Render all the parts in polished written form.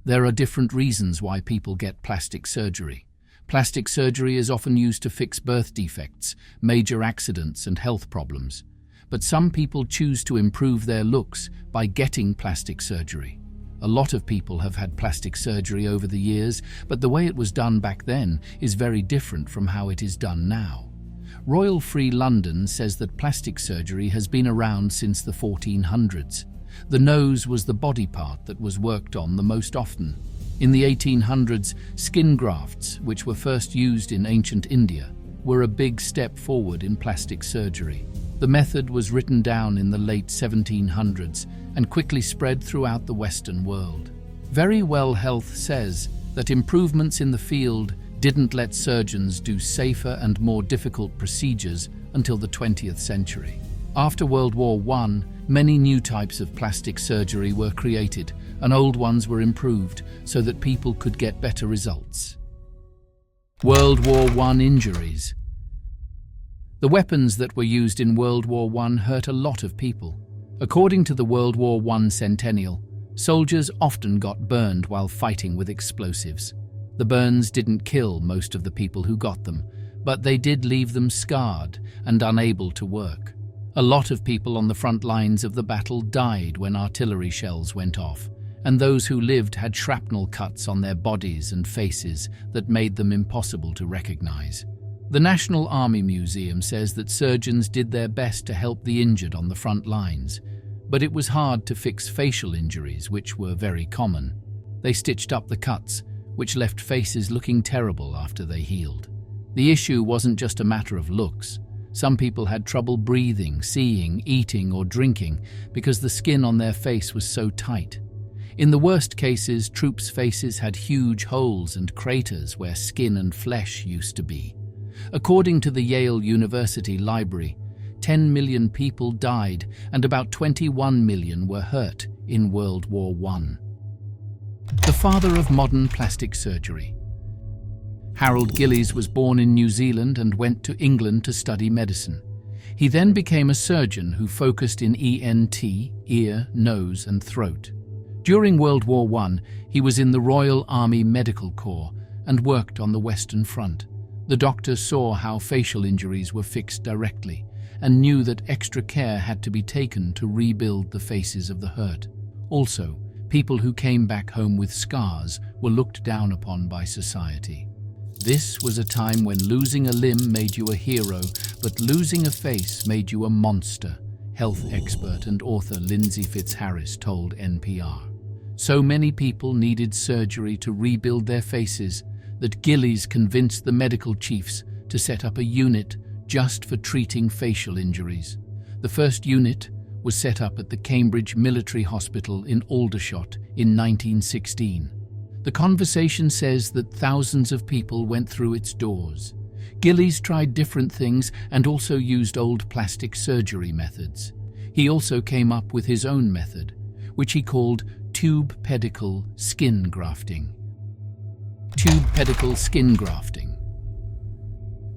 There are different reasons why people get plastic surgery. Plastic surgery is often used to fix birth defects, major accidents, and health problems. But some people choose to improve their looks by getting plastic surgery. A lot of people have had plastic surgery over the years, but the way it was done back then is very different from how it is done now. Royal Free London says that plastic surgery has been around since the 1400s. The nose was the body part that was worked on the most often. In the 1800s, skin grafts, which were first used in ancient India, were a big step forward in plastic surgery. The method was written down in the late 1700s and quickly spread throughout the Western world. Very Well Health says that improvements in the field didn't let surgeons do safer and more difficult procedures until the 20th century. After World War I, many new types of plastic surgery were created, and old ones were improved so that people could get better results. World War I injuries. The weapons that were used in World War I hurt a lot of people. According to the World War I Centennial, soldiers often got burned while fighting with explosives. The burns didn't kill most of the people who got them, but they did leave them scarred and unable to work. A lot of people on the front lines of the battle died when artillery shells went off, and those who lived had shrapnel cuts on their bodies and faces that made them impossible to recognize. The National Army Museum says that surgeons did their best to help the injured on the front lines, but it was hard to fix facial injuries, which were very common. They stitched up the cuts, which left faces looking terrible after they healed. The issue wasn't just a matter of looks. Some people had trouble breathing, seeing, eating, or drinking because the skin on their face was so tight. In the worst cases, troops' faces had huge holes and craters where skin and flesh used to be. According to the Yale University Library, 10 million people died and about 21 million were hurt in World War I. The father of modern plastic surgery. Harold Gillies was born in New Zealand and went to England to study medicine. He then became a surgeon who focused in ENT, ear, nose and throat. During World War I, he was in the Royal Army Medical Corps and worked on the Western Front. The doctors saw how facial injuries were fixed directly and knew that extra care had to be taken to rebuild the faces of the hurt. Also, people who came back home with scars were looked down upon by society. This was a time when losing a limb made you a hero, but losing a face made you a monster, health expert and author Lindsay Fitzharris told NPR. So many people needed surgery to rebuild their faces that Gillies convinced the medical chiefs to set up a unit just for treating facial injuries. The first unit was set up at the Cambridge Military Hospital in Aldershot in 1916. The conversation says that thousands of people went through its doors. Gillies tried different things and also used old plastic surgery methods. He also came up with his own method, which he called tube pedicle skin grafting. Tube pedicle skin grafting.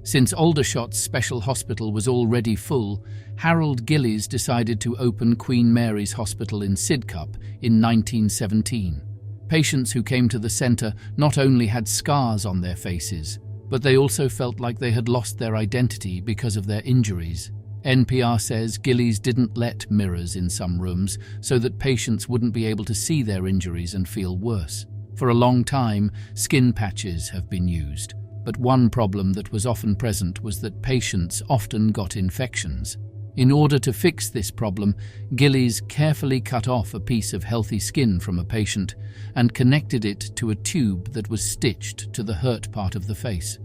Since Aldershot's special hospital was already full, Harold Gillies decided to open Queen Mary's Hospital in Sidcup in 1917. Patients who came to the centre not only had scars on their faces, but they also felt like they had lost their identity because of their injuries. NPR says Gillies didn't let mirrors in some rooms so that patients wouldn't be able to see their injuries and feel worse. For a long time, skin patches have been used, but one problem that was often present was that patients often got infections. In order to fix this problem, Gillies carefully cut off a piece of healthy skin from a patient and connected it to a tube that was stitched to the hurt part of the face.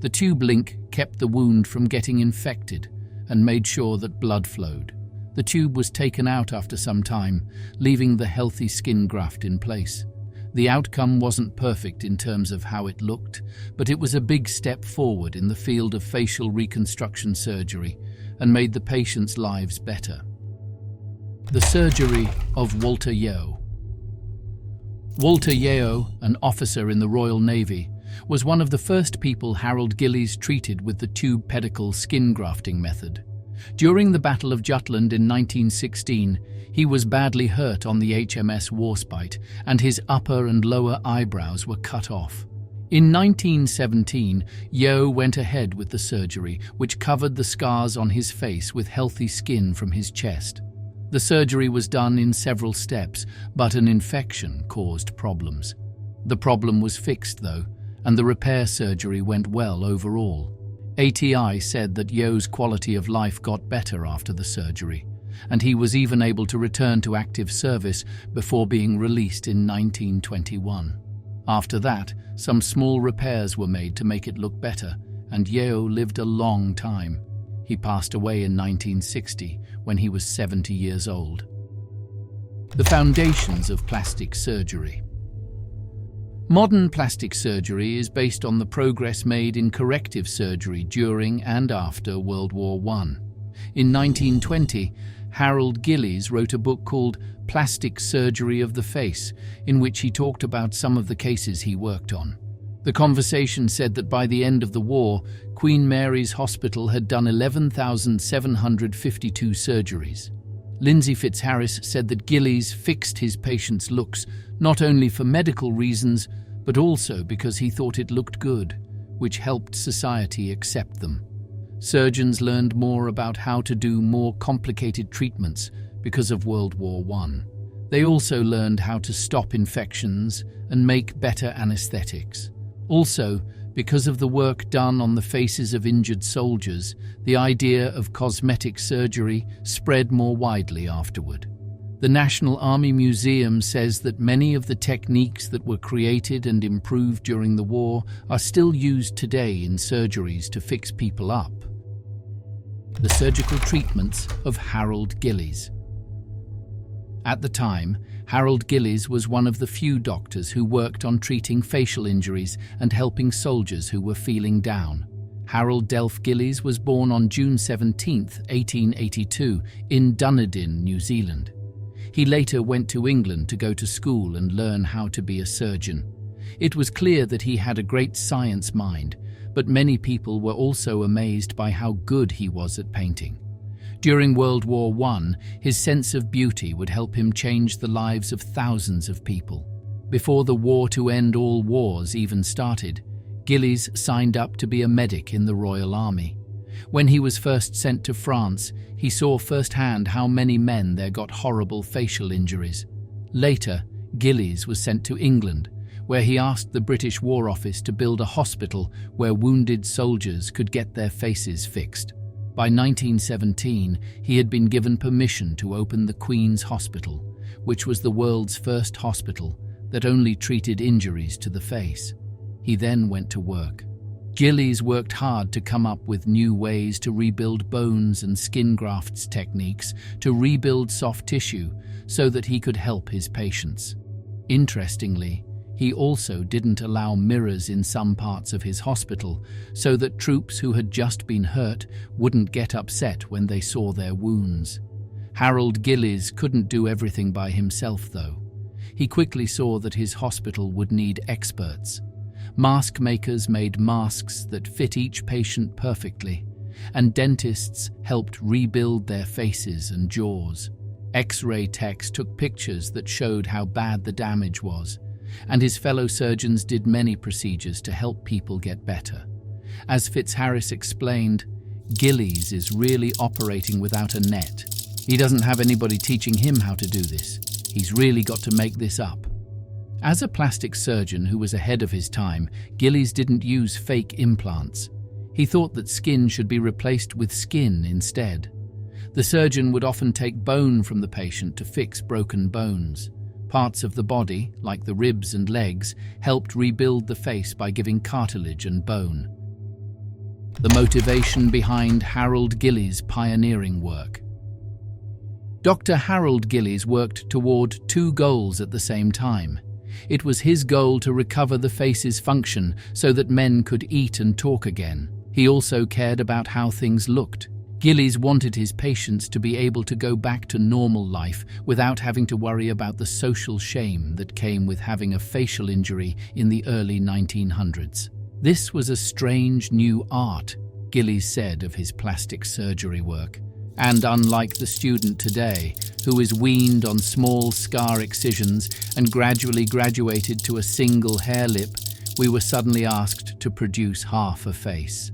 The tube link kept the wound from getting infected and made sure that blood flowed. The tube was taken out after some time, leaving the healthy skin graft in place. The outcome wasn't perfect in terms of how it looked, but it was a big step forward in the field of facial reconstruction surgery and made the patients' lives better. The surgery of Walter Yeo. Walter Yeo, an officer in the Royal Navy, was one of the first people Harold Gillies treated with the tube pedicle skin grafting method. During the Battle of Jutland in 1916, he was badly hurt on the HMS Warspite, and his upper and lower eyebrows were cut off. In 1917, Yeo went ahead with the surgery, which covered the scars on his face with healthy skin from his chest. The surgery was done in several steps, but an infection caused problems. The problem was fixed, though, and the repair surgery went well overall. ATI said that Yeo's quality of life got better after the surgery, and he was even able to return to active service before being released in 1921. After that, some small repairs were made to make it look better, and Yeo lived a long time. He passed away in 1960 when he was 70 years old. The foundations of plastic surgery. Modern plastic surgery is based on the progress made in corrective surgery during and after World War I. In 1920, Harold Gillies wrote a book called Plastic Surgery of the Face, in which he talked about some of the cases he worked on. The conversation said that by the end of the war, Queen Mary's Hospital had done 11,752 surgeries. Lindsay Fitzharris said that Gillies fixed his patients' looks not only for medical reasons, but also because he thought it looked good, which helped society accept them. Surgeons learned more about how to do more complicated treatments because of World War I. They also learned how to stop infections and make better anesthetics. Also, because of the work done on the faces of injured soldiers, the idea of cosmetic surgery spread more widely afterward. The National Army Museum says that many of the techniques that were created and improved during the war are still used today in surgeries to fix people up. The surgical treatments of Harold Gillies. At the time, Harold Gillies was one of the few doctors who worked on treating facial injuries and helping soldiers who were feeling down. Harold Delph Gillies was born on June 17, 1882, in Dunedin, New Zealand. He later went to England to go to school and learn how to be a surgeon. It was clear that he had a great science mind, but many people were also amazed by how good he was at painting. During World War I, his sense of beauty would help him change the lives of thousands of people. Before the war to end all wars even started, Gillies signed up to be a medic in the Royal Army. When he was first sent to France, he saw firsthand how many men there got horrible facial injuries. Later, Gillies was sent to England, where he asked the British War Office to build a hospital where wounded soldiers could get their faces fixed. By 1917, he had been given permission to open the Queen's Hospital, which was the world's first hospital that only treated injuries to the face. He then went to work. Gillies worked hard to come up with new ways to rebuild bones and skin grafts techniques to rebuild soft tissue so that he could help his patients. Interestingly, he also didn't allow mirrors in some parts of his hospital so that troops who had just been hurt wouldn't get upset when they saw their wounds. Harold Gillies couldn't do everything by himself, though. He quickly saw that his hospital would need experts. Mask makers made masks that fit each patient perfectly, and dentists helped rebuild their faces and jaws. X-ray techs took pictures that showed how bad the damage was, and his fellow surgeons did many procedures to help people get better. As Fitzharris explained, Gillies is really operating without a net. He doesn't have anybody teaching him how to do this. He's really got to make this up. As a plastic surgeon who was ahead of his time, Gillies didn't use fake implants. He thought that skin should be replaced with skin instead. The surgeon would often take bone from the patient to fix broken bones. Parts of the body, like the ribs and legs, helped rebuild the face by giving cartilage and bone. The motivation behind Harold Gillies' pioneering work. Dr. Harold Gillies worked toward two goals at the same time. It was his goal to recover the face's function so that men could eat and talk again. He also cared about how things looked. Gillies wanted his patients to be able to go back to normal life without having to worry about the social shame that came with having a facial injury in the early 1900s. This was a strange new art, Gillies said of his plastic surgery work. And unlike the student today, who is weaned on small scar excisions and gradually graduated to a single hair lip, we were suddenly asked to produce half a face.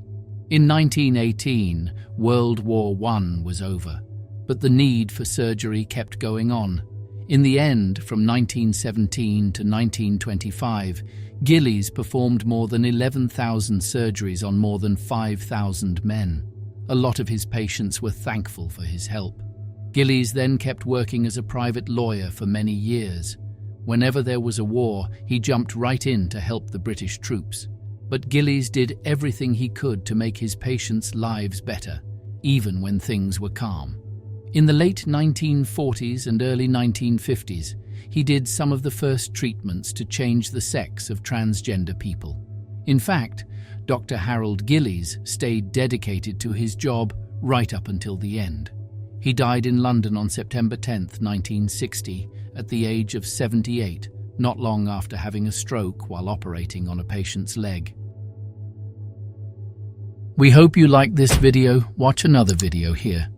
In 1918, World War I was over, but the need for surgery kept going on. In the end, from 1917 to 1925, Gillies performed more than 11,000 surgeries on more than 5,000 men. A lot of his patients were thankful for his help. Gillies then kept working as a private lawyer for many years. Whenever there was a war, he jumped right in to help the British troops. But Gillies did everything he could to make his patients' lives better, even when things were calm. In the late 1940s and early 1950s, he did some of the first treatments to change the sex of transgender people. In fact, Dr. Harold Gillies stayed dedicated to his job right up until the end. He died in London on September 10, 1960, at the age of 78, not long after having a stroke while operating on a patient's leg. We hope you liked this video. Watch another video here.